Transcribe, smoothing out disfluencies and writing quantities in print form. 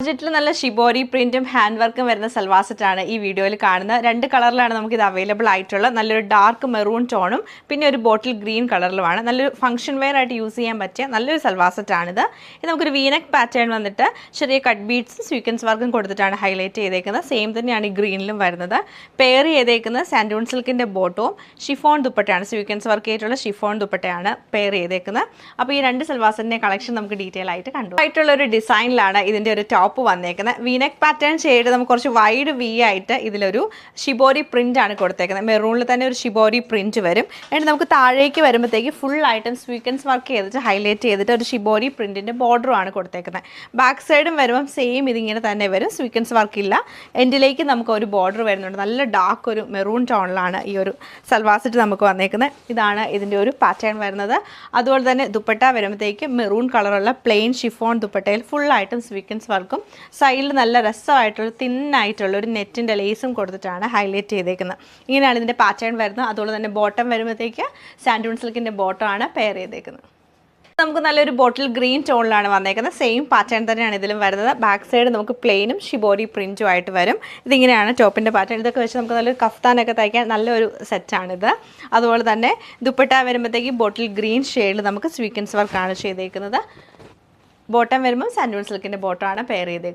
ബഡ്ജറ്റിൽ നല്ല shibori പ്രിന്റും hand വർക്കും വരുന്ന സൽവാർ സെറ്റാണ് ഈ വീഡിയോയിൽ കാണുന്നത്. രണ്ട് കളറിലാണ് നമുക്ക് ഇത് അവൈലബിൾ ആയിട്ടുള്ളത്. നല്ലൊരു ഡാർക്ക് മെറൂൺ ടോണും പിന്നെ ഒരു ബോട്ടിൽ ഗ്രീൻ കളറിലുമാണ്. നല്ലൊരു ഫംഗ്ഷൻ വെയർ ആയിട്ട് യൂസ് ചെയ്യാൻ പറ്റിയ നല്ലൊരു സൽവാർ സെറ്റാണിത്. ഇത് നമുക്കൊരു വീനെക്ക് പാറ്റേൺ വന്നിട്ട് ചെറിയ കട്ട് ബീഡ്സും സ്വീക്വൻസ് വർക്കും കൊടുത്തിട്ടാണ് ഹൈലൈറ്റ് ചെയ്തേക്കുന്നത്. സെയിം തന്നെയാണ് ഈ ഗ്രീനിലും വരുന്നത്. പെയർ ചെയ്തേക്കുന്നത് സാൻഡൂൺ സിൽക്കിൻ്റെ ബോട്ടവും ഷിഫോൺ ദുപ്പട്ടയാണ്. സ്വീക്വൻസ് വർക്ക് ചെയ്തിട്ടുള്ള ഷിഫോൺ ദുപ്പട്ടയാണ് പെയർ ചെയ്തേക്കുന്നത്. അപ്പോൾ ഈ രണ്ട് സൽവാർ സെറ്റിൻ്റെ കളക്ഷൻ നമുക്ക് ഡീറ്റെയിൽ ആയിട്ട് കണ്ടു. ആയിട്ടുള്ള ഒരു ഡിസൈനിലാണ് ഇതിൻ്റെ ഒരു ടോപ്പ് വന്നേക്കുന്നത്. വീനെക്ക് പാറ്റേൺ ചെയ്ത് നമുക്ക് കുറച്ച് വൈഡ് വി ആയിട്ട് ഇതിലൊരു ഷിബോരി പ്രിന്റ് ആണ് കൊടുത്തേക്കുന്നത്. മെറൂണിൽ തന്നെ ഒരു ഷിബോരി പ്രിന്റ് വരും. എന്നിട്ട് നമുക്ക് താഴേക്ക് വരുമ്പോഴത്തേക്ക് ഫുൾ ആയിട്ടും സ്വീക്വൻസ് വർക്ക് ചെയ്തിട്ട് ഹൈലൈറ്റ് ചെയ്തിട്ട് ഒരു ഷിബോരി പ്രിന്റിന്റെ ബോർഡറും ആണ് കൊടുത്തേക്കുന്നത്. ബാക്ക് സൈഡും വരുമ്പം സെയിം ഇതിങ്ങനെ തന്നെ വരും. സ്വീക്വൻസ് വർക്ക് ഇല്ല. എൻഡിലേക്ക് നമുക്ക് ഒരു ബോർഡർ വരുന്നുണ്ട്. നല്ല ഡാർക്ക് ഒരു മെറൂൺ ടോണിലാണ് ഈ ഒരു സൽവാർ സെറ്റ് നമുക്ക് വന്നേക്കുന്നത്. ഇതാണ് ഇതിൻ്റെ ഒരു പാറ്റേൺ വരുന്നത്. അതുപോലെ തന്നെ ദുപ്പട്ട വരുമ്പോഴത്തേക്ക് മെറൂൺ കളറുള്ള പ്ലെയിൻ ഷിഫോൺ ദുപ്പട്ടയിൽ ഫുള്ളായിട്ടും സ്വീക്വൻസ് വർക്കും സൈഡിൽ നല്ല രസമായിട്ടുള്ള തിന്നായിട്ടുള്ള ഒരു നെറ്റിൻ്റെ ലേസും കൊടുത്തിട്ടാണ് ഹൈലൈറ്റ് ചെയ്തേക്കുന്നത്. ഇങ്ങനെയാണ് ഇതിൻ്റെ പാറ്റേൺ വരുന്നത്. അതുപോലെ തന്നെ ബോട്ടം വരുമ്പോഴത്തേക്ക് സാൻഡൂൺ സിൽക്കിൻ്റെ ബോട്ടമാണ് പെയർ ചെയ്തേക്കുന്നത്. നമുക്ക് നല്ലൊരു ബോട്ടിൽ ഗ്രീൻ ടോണിലാണ് വന്നേക്കുന്നത്. സെയിം പാറ്റേൺ തന്നെയാണ് ഇതിലും വരുന്നത്. ബാക്ക് സൈഡ് നമുക്ക് പ്ലെയിനും ഷിബോരി പ്രിൻറ്റും ആയിട്ട് വരും. ഇതിങ്ങനെയാണ് ടോപ്പിൻ്റെ പാറ്റേൺ. ഇതൊക്കെ വെച്ച് നമുക്ക് നല്ലൊരു കഫ്താനൊക്കെ തയ്ക്കാൻ നല്ലൊരു സെറ്റാണിത്. അതുപോലെ തന്നെ ദുപ്പട്ട വരുമ്പോഴത്തേക്ക് ബോട്ടിൽ ഗ്രീൻ ഷെയ്ഡിൽ നമുക്ക് സ്വീക്വൻസ് വർക്കാണ് ചെയ്തേക്കുന്നത്. ബോട്ടം വരുമ്പോൾ സാൻഡൂൺ സിൽക്കിൻ്റെ ബോട്ടമാണ് പെയർ ചെയ്തേക്കുന്നത്.